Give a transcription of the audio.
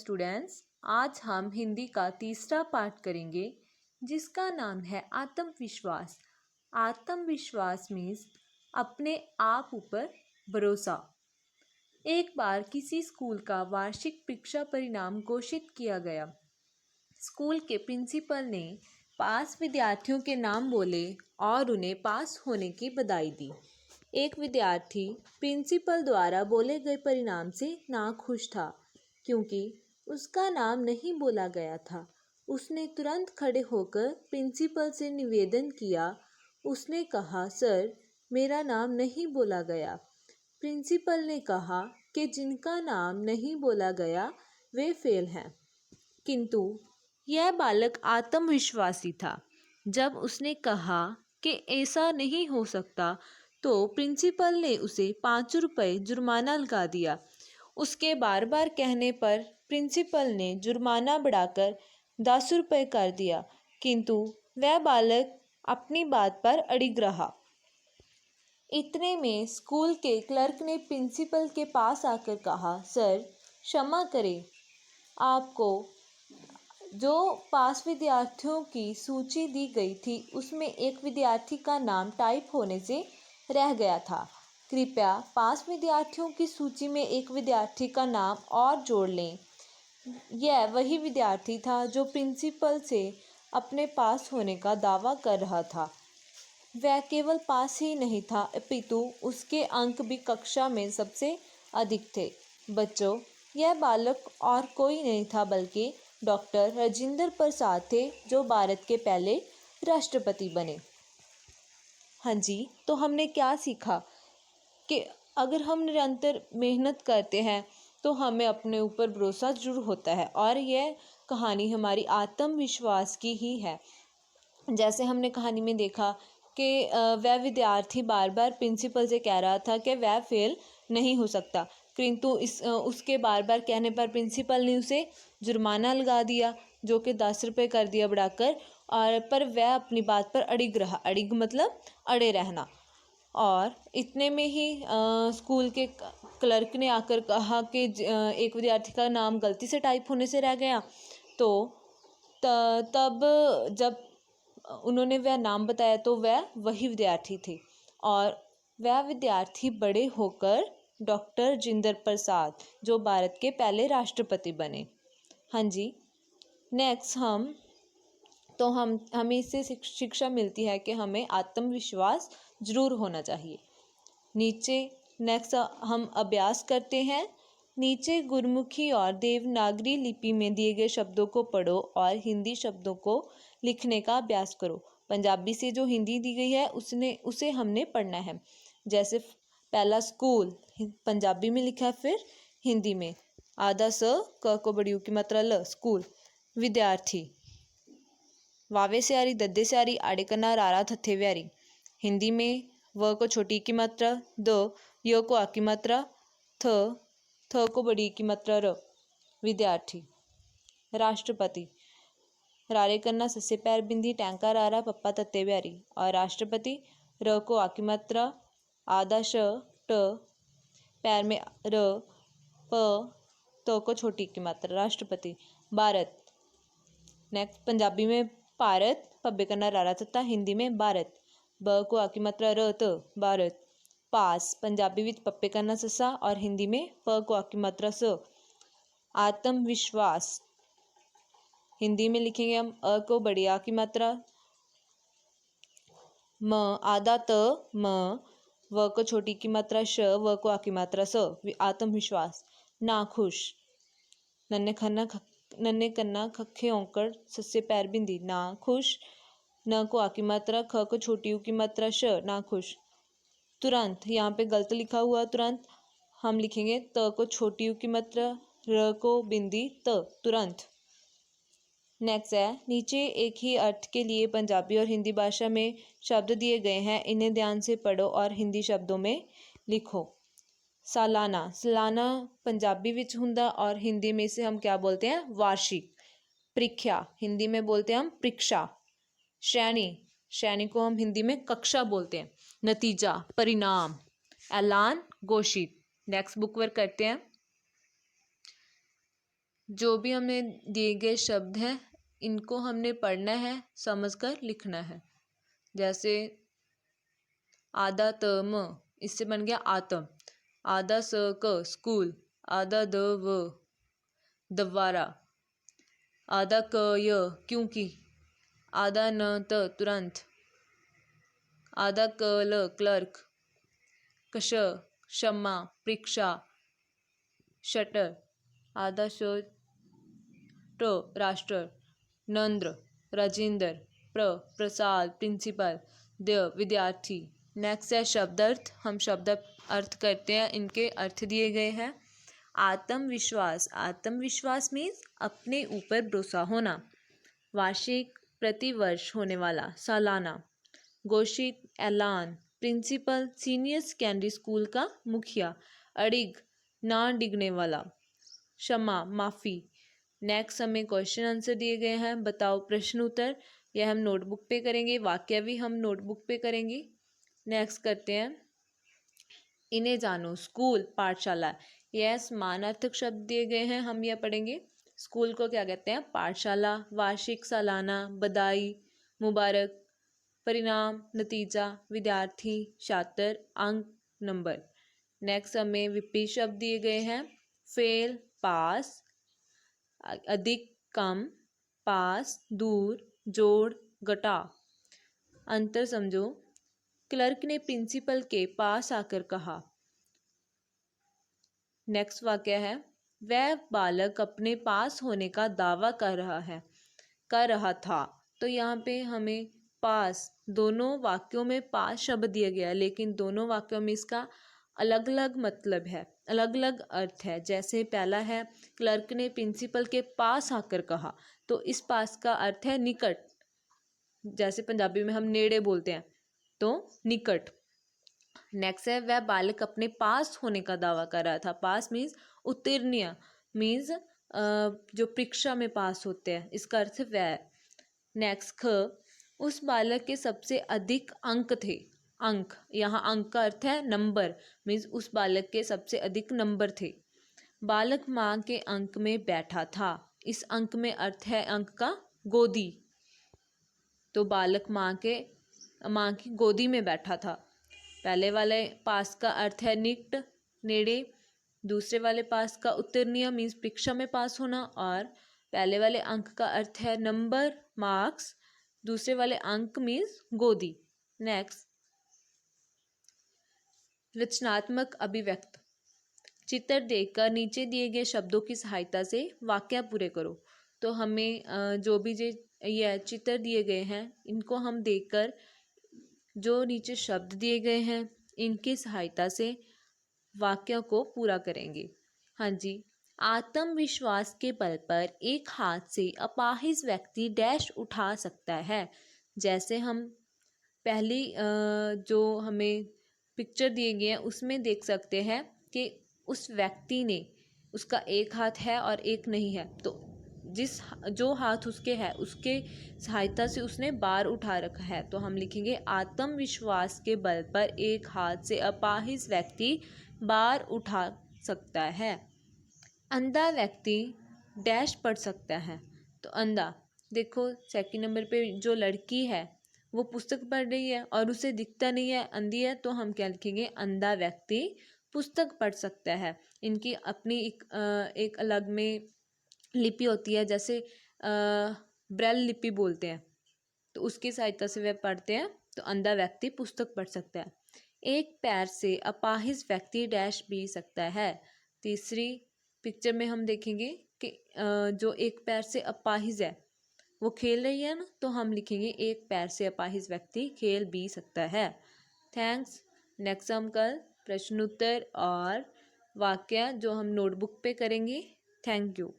Students, आज हम हिंदी का तीसरा पाठ करेंगे जिसका नाम है आत्मविश्वास। आत्मविश्वास मीन्स अपने आप ऊपर भरोसा। एक बार किसी स्कूल का वार्षिक परीक्षा परिणाम घोषित किया गया। स्कूल के प्रिंसिपल ने पास विद्यार्थियों के नाम बोले और उन्हें पास होने की बधाई दी। एक विद्यार्थी प्रिंसिपल द्वारा बोले गए परिणाम से नाखुश था क्योंकि उसका नाम नहीं बोला गया था। उसने तुरंत खड़े होकर प्रिंसिपल से निवेदन किया। उसने कहा, सर, मेरा नाम नहीं बोला गया। प्रिंसिपल ने कहा कि जिनका नाम नहीं बोला गया वे फेल हैं। किंतु यह बालक आत्मविश्वासी था। जब उसने कहा कि ऐसा नहीं हो सकता तो प्रिंसिपल ने उसे 5 रुपये जुर्माना लगा दिया। उसके बार बार कहने पर प्रिंसिपल ने जुर्माना बढ़ाकर 10 रुपये कर दिया, किंतु वह बालक अपनी बात पर अड़िग रहा। इतने में स्कूल के क्लर्क ने प्रिंसिपल के पास आकर कहा, सर, क्षमा करें, आपको जो पास विद्यार्थियों की सूची दी गई थी उसमें एक विद्यार्थी का नाम टाइप होने से रह गया था। कृपया पास विद्यार्थियों की सूची में एक विद्यार्थी का नाम और जोड़ लें। यह वही विद्यार्थी था जो प्रिंसिपल से अपने पास होने का दावा कर रहा था। वह केवल पास ही नहीं था अपितु उसके अंक भी कक्षा में सबसे अधिक थे। बच्चों, यह बालक और कोई नहीं था बल्कि डॉक्टर राजेंद्र प्रसाद थे जो भारत के पहले राष्ट्रपति बने। हाँ जी, तो हमने क्या सीखा कि अगर हम निरंतर मेहनत करते हैं तो हमें अपने ऊपर भरोसा जरूर होता है। और यह कहानी हमारी आत्मविश्वास की ही है। जैसे हमने कहानी में देखा कि वह विद्यार्थी बार बार प्रिंसिपल से कह रहा था कि वह फेल नहीं हो सकता, किंतु उसके बार बार कहने पर प्रिंसिपल ने उसे जुर्माना लगा दिया जो कि 10 रुपये कर दिया बढ़ाकर। और पर वह अपनी बात पर अड़िग रहा। अड़िग मतलब अड़े रहना। और इतने में ही स्कूल के क्लर्क ने आकर कहा कि एक विद्यार्थी का नाम गलती से टाइप होने से रह गया। तो तब जब उन्होंने वह नाम बताया तो वह वही विद्यार्थी थे और वह विद्यार्थी बड़े होकर डॉक्टर राजेंद्र प्रसाद जो भारत के पहले राष्ट्रपति बने। हाँ जी, नेक्स्ट हमें इससे शिक्षा मिलती है कि हमें आत्मविश्वास जरूर होना चाहिए। नीचे नेक्स्ट हम अभ्यास करते हैं। नीचे गुरमुखी और देवनागरी लिपि में दिए गए शब्दों को पढ़ो और हिंदी शब्दों को लिखने का अभ्यास करो। पंजाबी से जो हिंदी दी गई है उसे हमने पढ़ना है। जैसे पहला स्कूल पंजाबी में लिखा है, फिर हिंदी में आधा स क को बड़ी ऊ की मात्रा ल स्कूल। विद्यार्थी वावे से आरी दद्दे से आरी आड़े कन्ना रारा थत्थे व्यारी। हिंदी में व को छोटी की मात्रा द, य को आ की मात्रा थ को बड़ी की मात्रा र। विद्यार्थी। राष्ट्रपति रारे कन्ना सस्से पैर बिंदी टैंका रारा पप्पा तत्ते व्यारी। और राष्ट्रपति र को आ की मात्रा आधा श ट पैर में र प त को छोटी की मात्रा राष्ट्रपति। भारत नेक्स्ट पंजाबी में भारत पब्बे कन्ना रारा तत्ता, हिंदी में भारत। ब को आ की मात्रा र त भारत। पास पंजाबी विच पप्पे कन्ना ससा और हिंदी में प को आ की मात्रा स। आत्मविश्वास हिंदी में लिखेंगे हम अ को बड़ी आ की मात्रा म आधा त म, व को छोटी की मात्रा श, व को आ की मात्रा स। आत्मविश्वास। नाखुश नन्हे कन्ना खखे औंकड़ सस्से पैर बिंदी नाखुश। न को आ की मात्रा ख को छोटी ऊ की मात्रा श नाखुश। तुरंत यहाँ पे गलत लिखा हुआ तुरंत हम लिखेंगे त को छोटी ऊ की मात्रा र को बिंदी त तुरंत। नेक्स्ट है नीचे एक ही अर्थ के लिए पंजाबी और हिंदी भाषा में शब्द दिए गए हैं, इन्हें ध्यान से पढ़ो और हिंदी शब्दों में लिखो। सालाना सालाना पंजाबी विच हुंदा और हिंदी में इसे हम क्या बोलते हैं, वार्षिक। परीक्षा हिंदी में बोलते हैं हम परीक्षा। श्रेणी श्रेणी को हम हिंदी में कक्षा बोलते हैं। नतीजा परिणाम। ऐलान घोषित। नेक्स्ट बुक वर्क करते हैं। जो भी हमें दिए गए शब्द हैं इनको हमने पढ़ना है, समझकर लिखना है। जैसे आधा त म, इससे बन गया आतम। आधा स क स्कूल, आधा द व दवारा, आधा क य क्योंकि, आधा न त तुरंत, आधा क ल क्लर्क, कश क्षमा परीक्षा शटर, आधा श ट राष्ट्र, नंद्र राजेंद्र, प्रसाद प्रिंसिपल, द विद्यार्थी। नेक्स्ट है शब्द अर्थ। हम शब्द अर्थ करते हैं, इनके अर्थ दिए गए हैं। आत्मविश्वास, आत्मविश्वास मीन्स अपने ऊपर भरोसा होना। वार्षिक, प्रतिवर्ष होने वाला, सालाना। घोषित, ऐलान, प्रिंसिपल सीनियर सेकेंडरी स्कूल का मुखिया। अड़िग, ना डिगने वाला। क्षमा, माफ़ी। नेक्स्ट हमें क्वेश्चन आंसर दिए गए हैं, बताओ प्रश्न उत्तर। यह हम नोटबुक पे करेंगे, वाक्य भी हम नोटबुक पे करेंगे। नेक्स्ट करते हैं, इन्हें जानो। स्कूल, पाठशाला। यह समानार्थक शब्द दिए गए हैं, हम यह पढ़ेंगे। स्कूल को क्या कहते हैं? पाठशाला। वार्षिक, सालाना, बधाई, मुबारक, परिणाम, नतीजा, विद्यार्थी, छात्र, अंक, नंबर। नेक्स्ट हमें विपरीत शब्द दिए गए हैं। फेल, पास, अधिक, कम, पास, दूर, जोड़, घटा। अंतर समझो। क्लर्क ने प्रिंसिपल के पास आकर कहा। नेक्स्ट वाक्य है, वह बालक अपने पास होने का दावा कर रहा था। तो यहाँ पे हमें पास, दोनों वाक्यों में पास शब्द दिया गया है, लेकिन दोनों वाक्यों में इसका अलग अलग मतलब है, अलग अलग अर्थ है। जैसे पहला है, क्लर्क ने प्रिंसिपल के पास आकर कहा, तो इस पास का अर्थ है निकट। जैसे पंजाबी में हम नेड़े बोलते हैं, तो निकट। नेक्स्ट है, वह बालक अपने पास होने का दावा कर रहा था। पास मीन्स उत्तीर्ण, मीन्स जो परीक्षा में पास होते हैं, इसका अर्थ है वह। नेक्स्ट ख, उस बालक के सबसे अधिक अंक थे। अंक, यहाँ अंक का अर्थ है नंबर, मीन्स उस बालक के सबसे अधिक नंबर थे। बालक माँ के अंक में बैठा था। इस अंक में अर्थ है अंक का गोदी। तो बालक माँ की गोदी में बैठा था। पहले वाले पास का अर्थ है निकट, नेड़े। दूसरे वाले पास का उत्तीर्ण मीन्स परीक्षा में पास होना, और पहले वाले अंक का अर्थ है नंबर, मार्क्स। दूसरे वाले अंक मीन्स गोदी। नेक्स्ट, रचनात्मक अभिव्यक्त। चित्र देखकर नीचे दिए गए शब्दों की सहायता से वाक्य पूरे करो। तो हमें जो भी ये चित्र दिए गए हैं, इनको हम देखकर जो नीचे शब्द दिए गए हैं, इनकी सहायता से वाक्य को पूरा करेंगे। हाँ जी, आत्मविश्वास के बल पर एक हाथ से अपाहिज व्यक्ति डैश उठा सकता है। जैसे हम पहली जो हमें पिक्चर दिए गए हैं उसमें देख सकते हैं कि उस व्यक्ति ने, उसका एक हाथ है और एक नहीं है, तो जो हाथ उसके है उसके सहायता से उसने बार उठा रखा है। तो हम लिखेंगे, आत्मविश्वास के बल पर एक हाथ से अपाहिज व्यक्ति बार उठा सकता है। अंधा व्यक्ति डैश पढ़ सकता है। तो अंधा, देखो सेकंड नंबर पे जो लड़की है वो पुस्तक पढ़ रही है और उसे दिखता नहीं है, अंधी है, तो हम क्या लिखेंगे, अंधा व्यक्ति पुस्तक पढ़ सकता है। इनकी अपनी एक अलग में लिपि होती है, जैसे ब्रेल लिपि बोलते हैं, तो उसकी सहायता से वे पढ़ते हैं। तो अंधा व्यक्ति पुस्तक पढ़ सकता है। एक पैर से अपाहिज व्यक्ति डैश पी सकता है। तीसरी पिक्चर में हम देखेंगे कि जो एक पैर से अपाहिज है वो खेल रही है ना, तो हम लिखेंगे एक पैर से अपाहिज व्यक्ति खेल भी सकता है। थैंक्स। नेक्स्ट हम कल प्रश्नोत्तर और वाक्य जो हम नोटबुक पे करेंगे। Thank you.